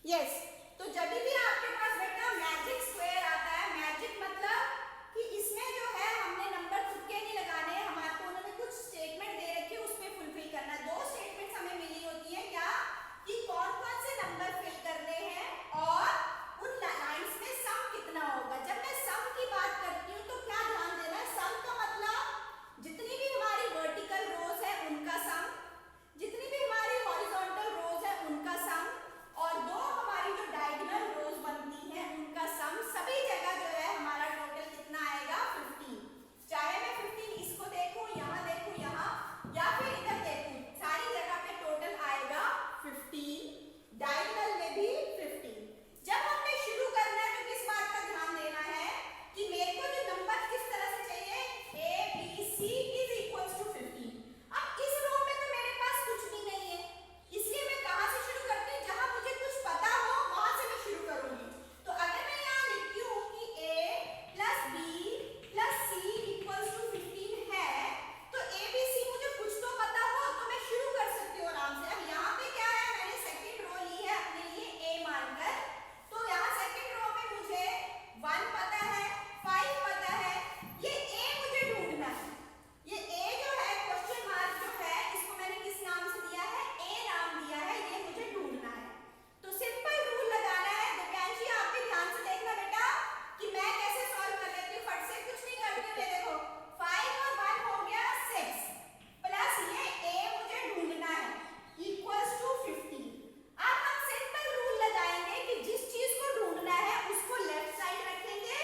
Yes. तो जब भी आपके पास बेटा मैजिक स्क्वायर आता है, मैजिक मतलब कि इसमें जो है हमने नंबर तुक्के नहीं लगाने हैं, हमारे को उन्होंने कुछ स्टेटमेंट दे रखी है, उसमें फुलफिल करना है। दो स्टेटमेंट्स हमें मिली होती है क्या, कि कौन कौन से नंबर फिल करने हैं और उन लाइंस में सम कितना होगा। जब मैं सम की बात करती हूँ तो क्या ध्यान देना है, सम का मतलब जितनी भी हमारी वर्टिकल रोज है उनका सम, जितनी भी हमारी हॉरिजॉन्टल रोज है उनका सम, और दो हमारी जो डायगोनल रोज बनती हैं उनका सम, सभी जगह जो है हमारा टोटल कितना आएगा 15। चाहे मैं 15 इसको देखूं, यहाँ देखूं, यहाँ या फिर इधर देखूं, सारी जगह पे टोटल आएगा 15, डायगोनल में भी 15। जब हमने शुरू करना है तो किस बात का ध्यान देना है कि मेरे को जो नंबर किस तरह से चाहिए, a b c is equals to 15। अब इस रो में तो मेरे पास कुछ भी नहीं है, इसलिए मैं कहां से शुरू करती हूँ, जहां मुझे कुछ पता हो वहां से मैं शुरू करूंगी। तो अगर मैं यहाँ लिखती हूँ कि a plus b plus c equals to 15 है, तो a b c मुझे कुछ तो पता हो तो मैं शुरू कर सकती हूँ आराम से। अब यहाँ पे क्या है, मैंने सेकंड रो ली है अपने लिए a मानकर, तो यहाँ सेकंड रो में मुझे 1 पता है, 5 पता है, ये a मुझे ढूंढना है। ये a जो है क्वेश्चन मार्क जो है, इसको मैंने किस नाम से दिया है, a नाम दिया है, ये मुझे ढूंढना है। तो सिंपल रूल लगाना है। दिव्यांशी आप भी ध्यान से देखना बेटा कि मैं कैसे सॉल्व कर लेती हूँ, फट से कुछ नहीं करती हूँ। ये देखो 5 और 1 हो गया 6, प्लस ये a मुझे ढूंढना है इक्वल्स टू 15। अब हम सिंपल रूल लगाएंगे कि जिस चीज को ढूंढना है उसको लेफ्ट साइड रखेंगे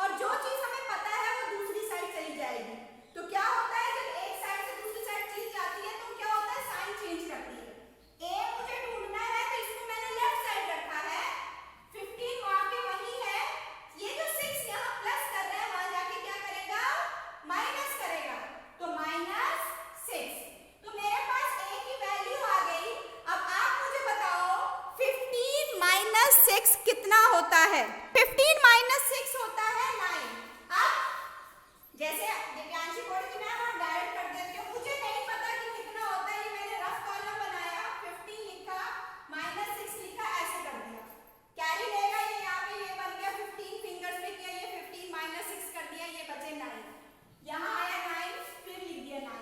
और जो चीज हमें पता है वो दूसरी साइड चली जाएगी। तो क्या होता है, जब एक साइड से दूसरी साइड चीज जाती है तो क्या होता है, साइन चेंज करती है। a मुझे ढूंढना है तो इसको मैंने लेफ्ट साइड रखा है, 15 वहां पे वही है, ये जो 6 यहाँ प्लस कर रहा है वहां जाके क्या करेगा, माइनस करेगा, तो -6। तो मेरे पास a की वैल्यू आ गई। अब आप मुझे बताओ 15 माइनस 6 कितना होता है, 15 माइनस 6 होता है 9। अब जैसे दिव्यांशी बोल की मैं और डायरेक्ट कर देती हूँ, मुझे नहीं पता कि कितना होता है, ये मैंने रफ कॉलम बनाया, 15 लिखा -6 लिखा, ऐसे कर दिया, कैरी लेगा ये, यहाँ पे ये बन गया 15, फिंगर्स में किया ये 15 -6 कर दिया, ये बचे 9, यहाँ आया 9, फिर लिख दिया 9।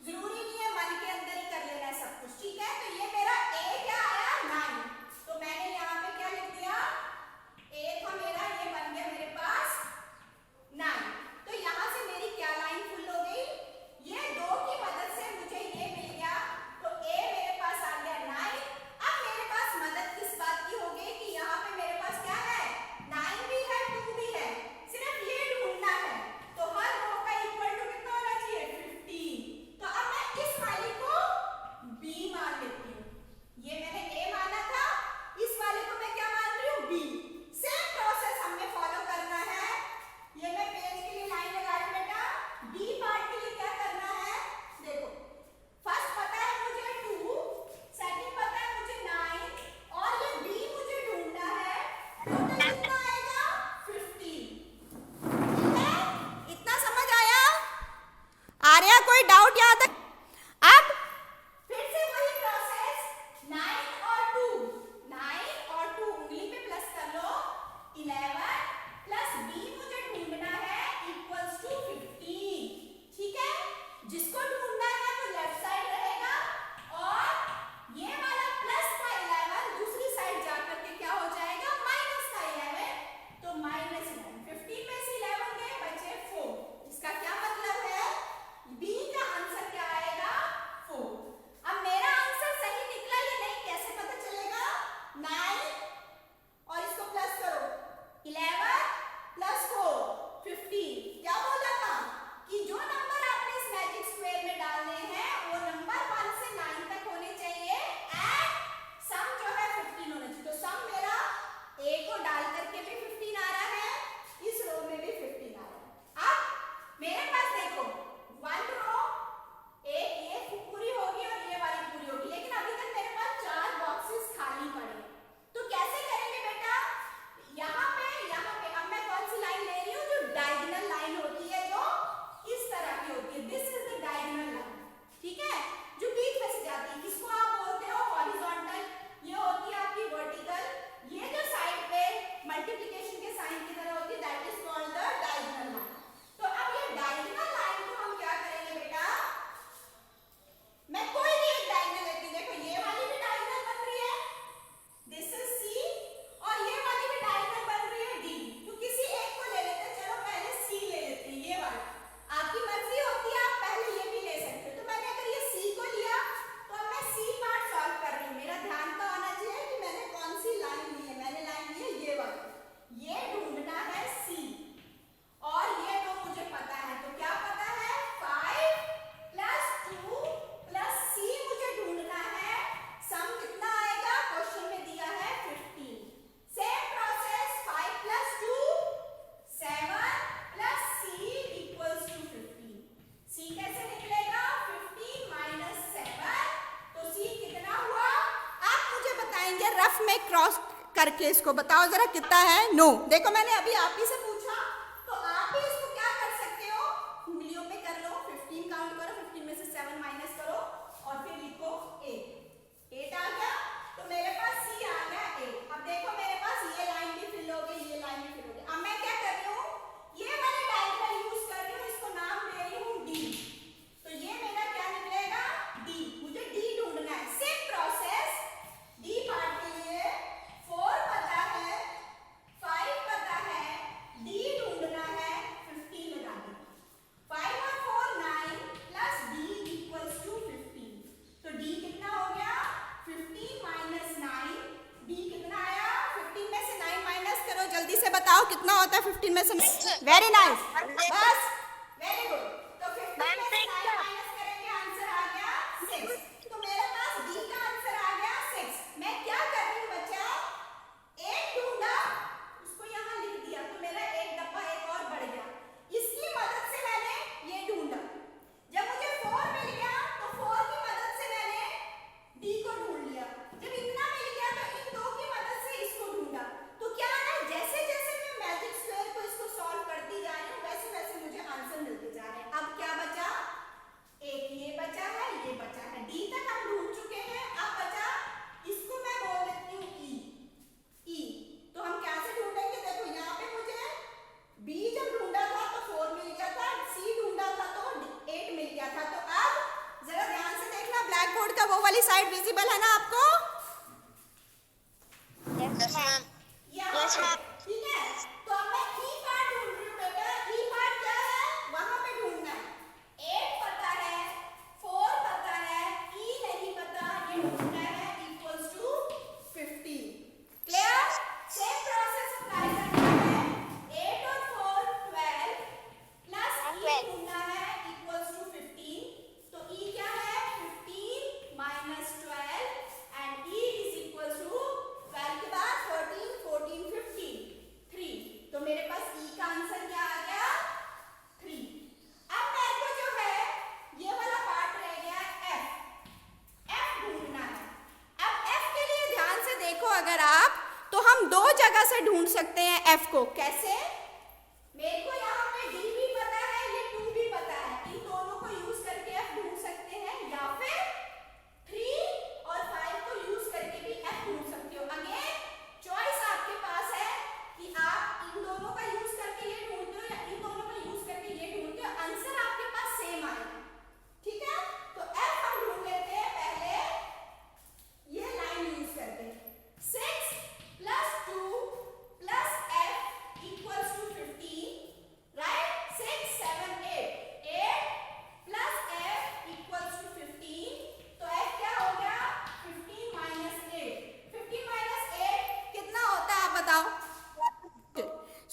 जरूरी नहीं है मन के अंदर ही कर लेना है सब कुछ, ठीक है। तो ये मेरा a क्या आया 9, तो मैंने यहाँ पे क्या लिख दिया, a था मेरा, ये बन गया मेरे पास 9। तो यहाँ से मेरी क्या लाइन फुल हो गई, ये 2 की रफ में क्रॉस करके इसको बताओ जरा कितना है। नो देखो मैंने अभी आप ही से पूछा तो आप भी इसको क्या कर सकते हो, उंगलियों पे कर लो, 15 काउंट करो, 15 में से 7 माइनस करो और फिर लिखो 8 आ गया। तो मेरे पास सी आ गया 8। अब देखो मेरे पास ये लाइन भी फिल हो गई, ये लाइन भी फिल हो गई। अब मैं क्या कर रही हूँ, ये वाले डायग्राम यूज कर रही हूँ, इसको नाम दे रही हूँ डी। तो ये मेरा क्या निकलेगा डी, मुझे डी ढूंढना है। सेम प्रोसेस डी पार्ट के लिए 4 पता है, 5 पता है, डी ढूंढना है, 15 लगा दो। 5 और 4 9 प्लस डी इक्वल्स टू 15। तो डी कितना हो गया 15 माइनस 9, डी कितना आया 15 में से 9 माइनस करो, जल्दी से बताओ कितना होता है 15 में से। वेरी नाइस, बस वेरी गुड। तो 15 में से 9 माइनस करेंगे, आंसर आ गया 6। तो मेरे पास डी का आंसर आ गया 6। मैं क्या कर रही हूँ बच्चा, 8 ढूंढा, उसको यहाँ लिख दिया, तो मेरा एक डब्बा एक और बढ़ गया। इसकी मदद से मैंने ये ढूंढा। जब मुझे 4 मिल गया तो 4 की मदद से मैंने डी को ढूंढ लिया। जब इतना मिल गया तो इन दो की मदद से इसको ढूंढा। तो क्या है, जैसे जैसे मैं मैजिक स्क्वायर को इसको सॉल्व करती जा रही हूँ वैसे वैसे मुझे आंसर मिलते जा रहे हैं। अब क्या बचा, एक ये बचा है, ये बचा है, डी तक हम ढूंढ चुके हैं। अब बचा इसको मैं बोल देती हूँ ई। तो हम क्या से ढूंढेंगे, देखो यहाँ पे मुझे बी जब ढूंढा था तो 4 मिल गया था, सी ढूंढा था तो 8 मिल गया था। तो अब जरा ध्यान से देखना, ब्लैक बोर्ड का वो वाली साइड विजिबल है ना आपको? Yes, ma'am. Yes, ma'am. ठीक है, तो अब मैं ई पार्ट ढूंढ रही हूँ बेटा। ई पार्ट क्या है, वहां पे ढूंढना है। 8 पता है, 4 पता है, ई नहीं पता, ये ढूंढना है equals to 15। Clear? Same process apply करना है। 8 और 4 12 प्लस ई ढूंढना है इक्वल्स टू 15। तो ई क्या है 15 minus 12 and E is equals to 12 के बाद 14 14 15 3। तो मेरे पास ई का आंसर क्या आ गया 3। अब मेरे को जो है ये वाला पार्ट रह गया एफ ढूंढना है। अब एफ के लिए ध्यान से देखो अगर आप, तो हम दो जगह से ढूंढ सकते हैं एफ को। कैसे, मेरे को यहाँ पे डी भी पता है, ये 2 भी पता है, इन दोनों को यूज करके एफ ढूंढ सकते हैं, या फिर 3 और 5 को यूज करके भी एफ ढूंढ सकते हो। अगेन चॉइस आपके पास है कि आप इन दोनों का यूज करके ये ढूंढते हो या इन दोनों का यूज करके ये ढूंढते हो, आंसर आपके पास सेम आएगा। ठीक है, तो एफ हम ढूंढ लेते हैं पहले ये लाइन यूज करके। 6 plus 2 plus F equals to 15, right? 6 7 8 8 plus F equals to 15। तो एफ क्या हो गया 15 माइनस 8। 15 माइनस 8 कितना होता है आप बताओ?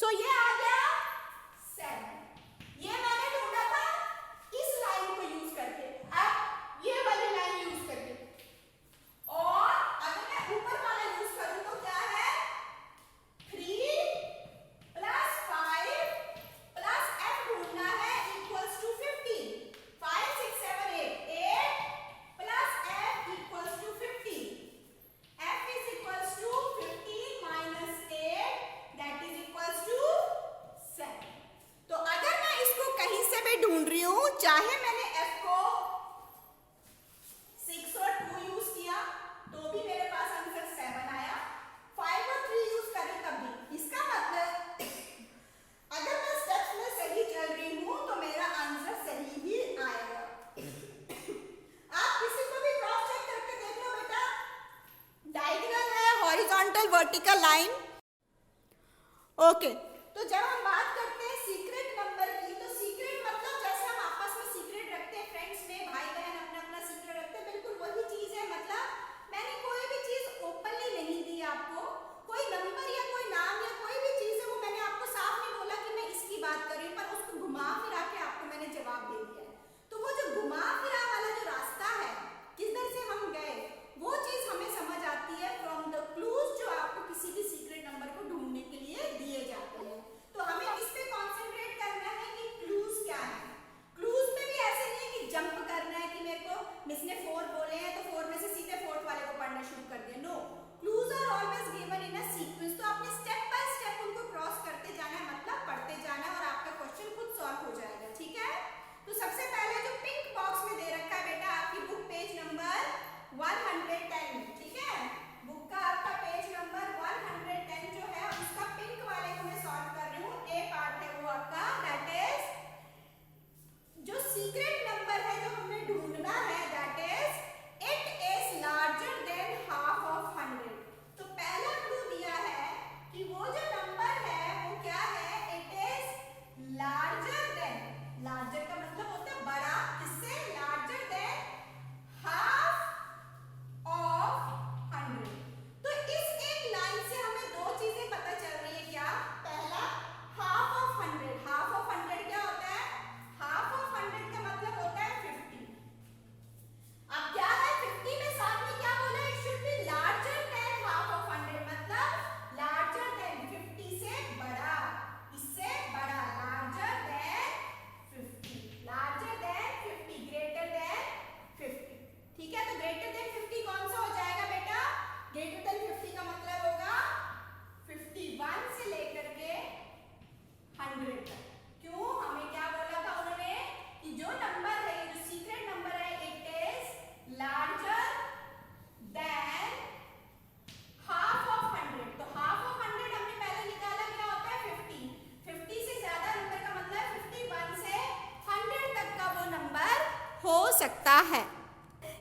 सो ये आ गया 7। ये मैंने ढूंढा था इस लाइन को यूज करके, अब ये वाली लाइन यूज करके। और अगर मैं ऊपर वाला यूज करूं तो क्या है 3 प्लस 5 प्लस एफ ढूंढना है equals to 15। 5 6 7 8 8 plus F equals to 15। f is equals to 15 minus 8 that is equals to 7। तो अगर मैं इसको कहीं से भी ढूंढ रही हूं, चाहे मैंने f को 6 और 2 यूज किया तो भी मेरे पास आंसर 7 आया, 5 और 3 यूज करें तब भी। इसका मतलब अगर मैं स्टेप्स में सही चल रही हूं तो मेरा आंसर सही ही आएगा। आप किसी को भी क्रॉस चेक करके देख लो बेटा, डायगोनल है, हॉरिजॉन्टल, वर्टिकल लाइन। ओके, तो जब हम बात करते हैं सीक्रेट नंबर की, तो सीक्रेट मतलब जैसे हम आपस में सीक्रेट रखते हैं, फ्रेंड्स में भाई बहन अपना अपना सीक्रेट रखते हैं, बिल्कुल वही चीज है। मतलब मैंने कोई भी चीज ओपनली नहीं दी आपको, कोई नंबर या कोई नाम या कोई भी चीज है वो मैंने आपको साफ नहीं बोला कि मैं इसकी बात कर रही हूँ, पर उसको घुमा फिरा के आपको मैंने जवाब दे दिया है। तो वो जो घुमा फिरा वाला जो रास्ता है किधर से हम गए, वो चीज हमें समझ आती है फ्रॉम द क्लूज जो आपको किसी भी सीक्रेट नंबर को ढूंढने के लिए दिए जाते हैं। तो हमें इस पे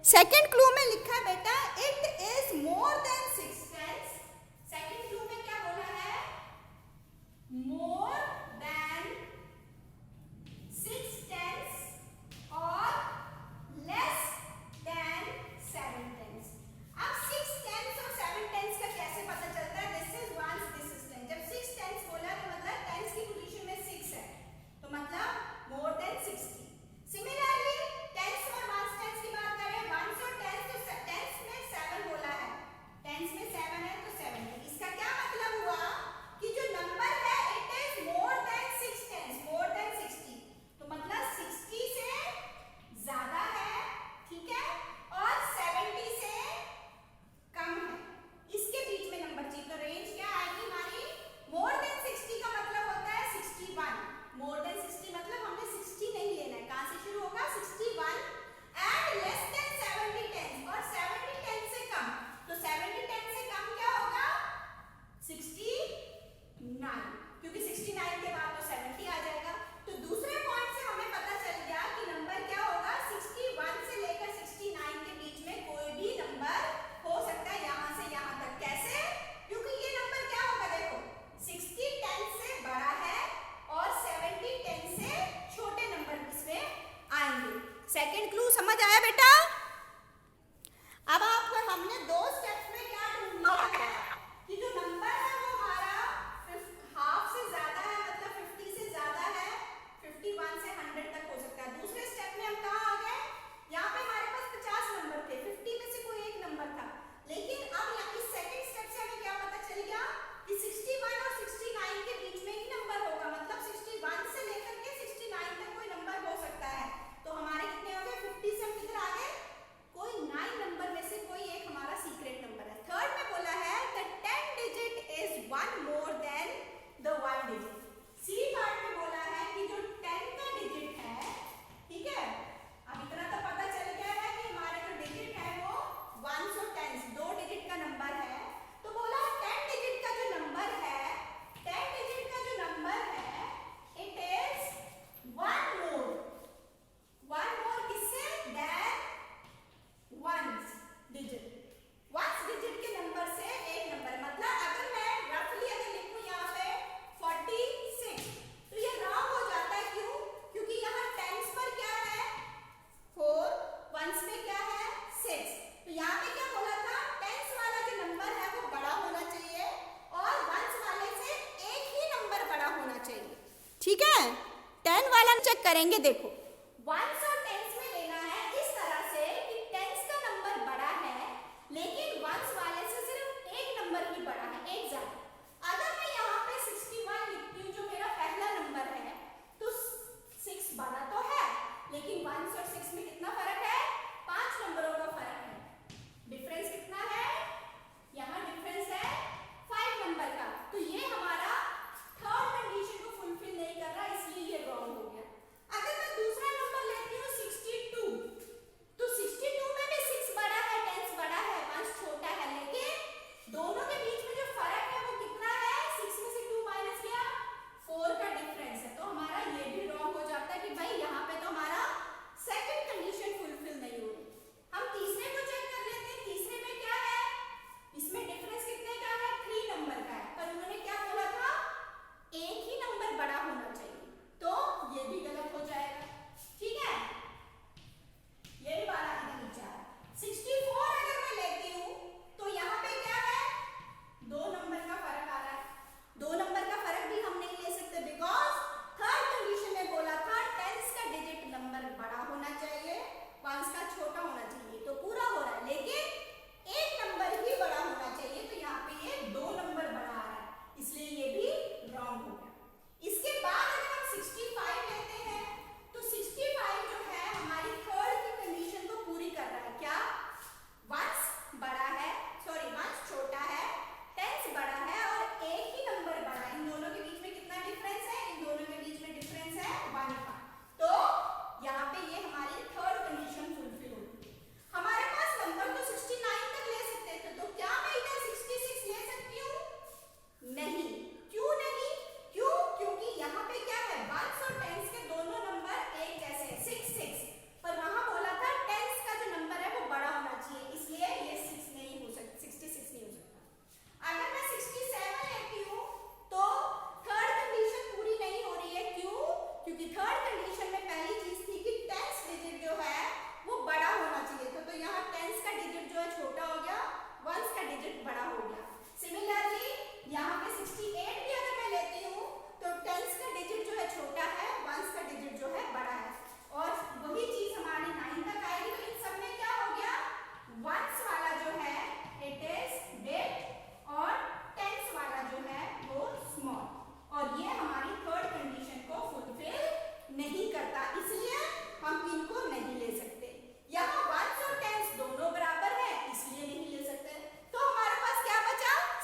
सेकेंड क्लू में लिखा है बेटा it is more than 6 tens. Second clue में क्या बोला है? मोर देन 6 टेंस और लेस देन 7 टेंस। अब 6 टेंस और 7 टेंस का कैसे पता चलता है? This is ones, this is ten. जब 6 टेंस बोला तो मतलब टेंस की पोजीशन में 6 है, तो मतलब मोर देन 60। सिमिलरली टेंस और वंस टेंस की बात करें, वंस और टेंस, तो टेंस में 7 बोला है, टेंस में 7 है तो 7। इसका क्या मतलब हुआ कि जो नंबर है it is more than 6 tens, more than 60, तो मतलब 60 से ज्यादा है, ठीक है, और 70 से कम है, इसके बीच में नंबर चाहिए। तो रेंज क्या आएगी हमारी? मोर देन 60 का मतलब होता है 61। मोर देन 60 मतलब हमने 60 नहीं लेना है, कहां से शुरू होगा? 61। एंड लेस देन 70 टेंस, और 70 टेंस से कम, तो 70 टेंस से कम क्या होगा? 69, क्योंकि 69 के बाद तो 70 आ जाएगा। तो दूसरे पॉइंट से हमें पता चल गया कि नंबर क्या होगा? 61 से लेकर 69 के बीच में कोई भी नंबर हो सकता है, यहां से यहां तक। कैसे? क्योंकि ये नंबर क्या होगा? देखो 60 10 से बड़ा है और 70 10 से छोटे नंबर इसमें आएंगे। सेकंड क्लू समझ आया बेटा? अब आपको हमने दो स्टेप्स में क्या ढूंढ लिया है कि जो नंबर है वो हमारा हाफ से ज्यादा है, मतलब 50 से ज्यादा है, 51 से 100 तक हो सकता है। दूसरे स्टेप में हम कहाँ आ गए? यहाँ पे हमारे पास 50 नंबर थे, 50 में से कोई एक नंबर था, लेकिन अब इस सेकंड स्टेप से हमें क्या पता चल गया कि 61 और 69 के बीच में ही नंबर होगा, मतलब 61 से लेकर के 69 तक कोई नंबर हो सकता है। तो हमारे कितने हो गए? 50 से हम किधर आ गए? कोई 9 नंबर में से कोई एक हमारा सीक्रेट नंबर है। थर्ड में बोला है the 10 digit is 1 more than the 1 digit. C part में बोला है कि जो 10 का डिजिट है, ठीक है, अब इतना तो पता चल गया है कि हमारे जो डिजिट है वो 1 और 10 दो डिजिट का नंबर है। तो बोला 10 डिजिट का जो नंबर है, 10 डिजिट का जो नंबर है इट इज 1 मोर किससे? Than ones digit. Ones digit के नंबर से एक नंबर, मतलब अगर मैं रफली अगर लिखूं यहाँ पे 46, तो ये रॉन्ग हो जाता है। क्यों? क्योंकि यहाँ टेंस पर क्या है? 4, वंस में क्या है? 6। तो यहाँ पे क्या बोला था? टेंस वाला जो नंबर है वो बड़ा होना चाहिए और वंस वाले से एक ही नंबर बड़ा होना चाहिए, ठीक है। 10 वाला चेक करेंगे, देखो वंस और टेंस में लेना है इस तरह से कि टेंस का नंबर बड़ा है लेकिन वंस वाले से सिर्फ एक नंबर ही बड़ा है, एक ज्यादा। अगर मैं यहाँ पे 61 लिखती हूँ जो मेरा पहला नंबर है, तो 6 बड़ा तो है, लेकिन वंस और 6 में कितना फर्क है? 5 नंबरों का फर्क है। डिफरेंस कितना है? यहाँ डिफरेंस है 5 नंबर का। तो ये हमारा थर्ड कंडीशन को फुलफिल नहीं कर रहा, इसलिए ये रॉन्ग हो गया। अगर मैं दूसरा नंबर लेती हूँ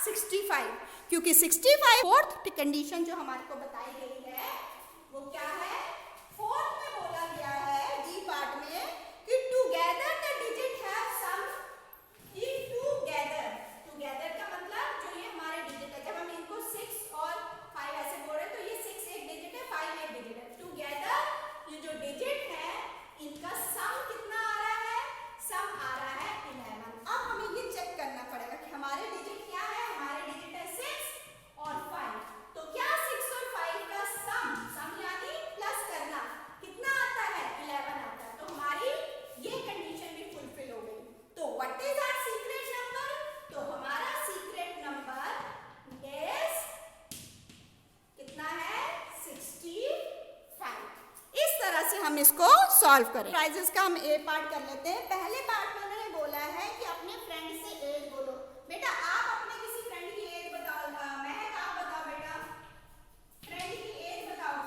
65, क्योंकि 65 फोर्थ कंडीशन जो हमारे को बताई गई है वो क्या है, फोर्थ में बोला गया है डी पार्ट में कि together the digit have sum, कि टुगेदर का मतलब जो ये हमारे डिजिट है, जब हम इनको 6 और 5 ऐसे बोल रहे हैं तो ये 6 एक डिजिट है, 5 एक डिजिट है, टुगेदर ये जो डिजिट है इनका सम कितना आ रहा है, सम आ रहा है 11। अब हमें ये चेक करना पड़ेगा कि हमारे डिजिट क्या है, हमारे डिजिट है 6 और 5, तो क्या 6 और 5 का सम यानी प्लस करना कितना आता है, 11 आता है, तो हमारी ये कंडीशन भी फुलफिल हो गई। तो what is our secret number, तो हमारा सीक्रेट नंबर इज कितना है, 65। इस तरह से हम इसको सॉल्व करें। प्राइजेस का हम ए पार्ट कर लेते हैं। पहले पार्ट में उन्होंने बोला है कि अपने फ्रेंड से एज बोलो। बेटा आप अपने किसी फ्रेंड की एज बताओ, महक आप बताओ बेटा, फ्रेंड की एज बताओ,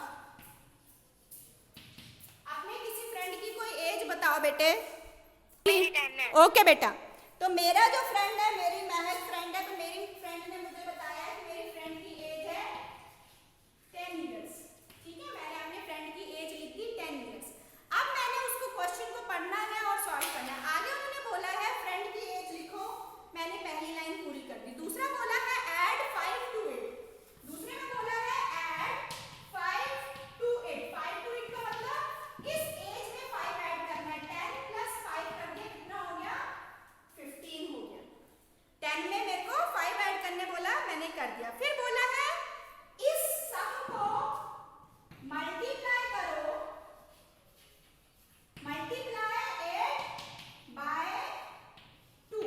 अपने किसी फ्रेंड की कोई एज बताओ बेटे। ओके बेटा, तो मेरा जो फ्रेंड है, मेरी महक फ्रेंड है, तो मेरी फ्रेंड ने मुझे बताया कि मेरी फ्रेंड की एज है 10 इयर्स। ठीक है, मैंने अपने फ्रेंड की एज लिख दी 10 इयर्स। अब मैंने उसको क्वेश्चन को पढ़ना है और सॉल्व करना है। आगे उन्होंने बोला है फ्रेंड की एज लिखो, मैंने पहली लाइन पूरी कर दी। दूसरा बोला है ऐड 5 to 8, दूसरे में बोला है ऐड 5 to 8, 5 to 8 का मतलब इस एज में 5 ऐड करना है, 10 प्लस 5 कर दिया, कितना हो गया, 15 हो गया। 10 में मेरे को 5 ऐड करने बोला, मैंने कर दिया। फिर बोला है इस सम को मल्टीप्लाई करो, मल्टीप्लाई 8 बाय 2,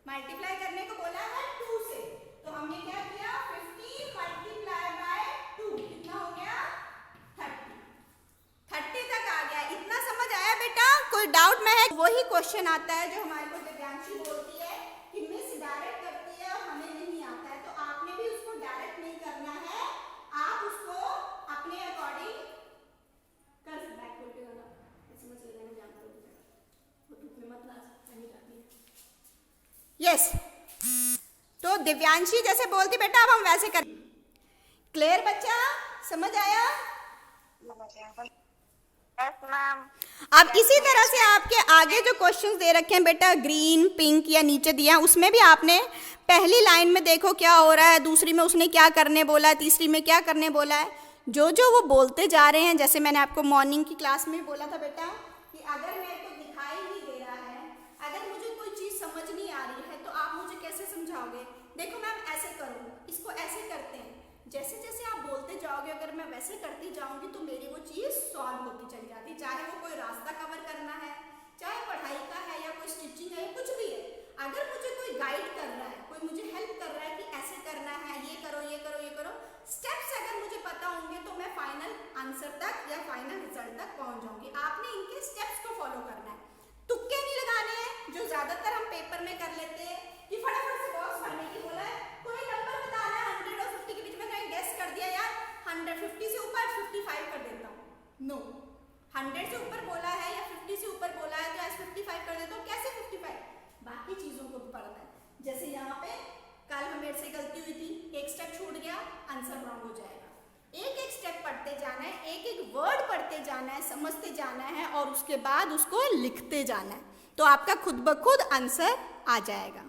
मल्टीप्लाई करने को बोला है 2 से, तो हमने क्या किया, 15 मल्टीप्लाई बाय 2 कितना हो गया, 30 तक आ गया। इतना समझ आया बेटा, कोई डाउट में है? वही क्वेश्चन आता है जो हमारे को दिव्यांशी बोलती है कि मिस डायरेक्ट करती है और हमें नहीं आता है, तो आपने भी उसको डायरेक्ट नहीं करना है, आप उसको अपने अकॉर्डिंग कर सकते हैं। कोई वाला समझ लेना, मैं जानता हूँ वो धूप में मत ला नहीं जाती है। यस, तो दिव्यांशी जैसे बोलती बेटा अब हम वैसे कर। क्लियर बच्चा, समझ आया? Yes ma'am. अब इसी तरह से आपके आगे जो क्वेश्चंस दे रखे हैं बेटा, ग्रीन पिंक या नीचे दिया, उसमें भी आपने पहली लाइन में देखो क्या हो रहा है, दूसरी में उसने क्या करने बोला है, तीसरी में क्या करने बोला है, जो जो वो बोलते जा रहे हैं। जैसे मैंने आपको मॉर्निंग की क्लास में बोला था बेटा कि अगर मेरे को दिखाई नहीं दे रहा है, अगर मुझे कोई चीज़ समझ नहीं आ रही है, तो आप मुझे कैसे समझाओगे? देखो मैम ऐसे करो, इसको ऐसे करते हैं, जैसे जैसे आप बोलते जाओगे अगर मैं वैसे करती जाऊंगी तो मेरी वो चीज़ सॉल्व होती चली जाती, चाहे वो कोई रास्ता कवर करना है, चाहे पढ़ाई का है या कोई स्टिचिंग है, कुछ भी है। अगर मुझे कोई गाइड कर रहा है, कोई मुझे हेल्प कर रहा है कि ऐसे करना है, ये करो ये करो ये करो, स्टेप्स अगर मुझे पता होंगे तो मैं फाइनल आंसर तक या फाइनल रिजल्ट तक पहुंच जाऊंगी। आपने इनके स्टेप्स को फॉलो करना है, तुक्के नहीं लगाने हैं जो ज्यादातर हम पेपर में कर लेते हैं कि फटाफट से बॉक्स भरने की बोला है, कोई नंबर बताना है 100 और 50 के बीच में, कहीं गेस कर दिया यार 150 से ऊपर 55 कर देता हूँ, नो, 100 से ऊपर बोला है या 50 से ऊपर बोला है तो ऐसे 55 कर देता हूँ। कैसे 55? बाकी चीजों को भी पढ़ना है। जैसे यहाँ पे कल मेरे से गलती हुई थी, एक स्टेप छूट गया, आंसर रॉन्ग हो जाएगा। एक एक स्टेप पढ़ते जाना है, एक एक वर्ड पढ़ते जाना है, समझते जाना है और उसके बाद उसको लिखते जाना है, तो आपका खुद ब खुद आंसर आ जाएगा।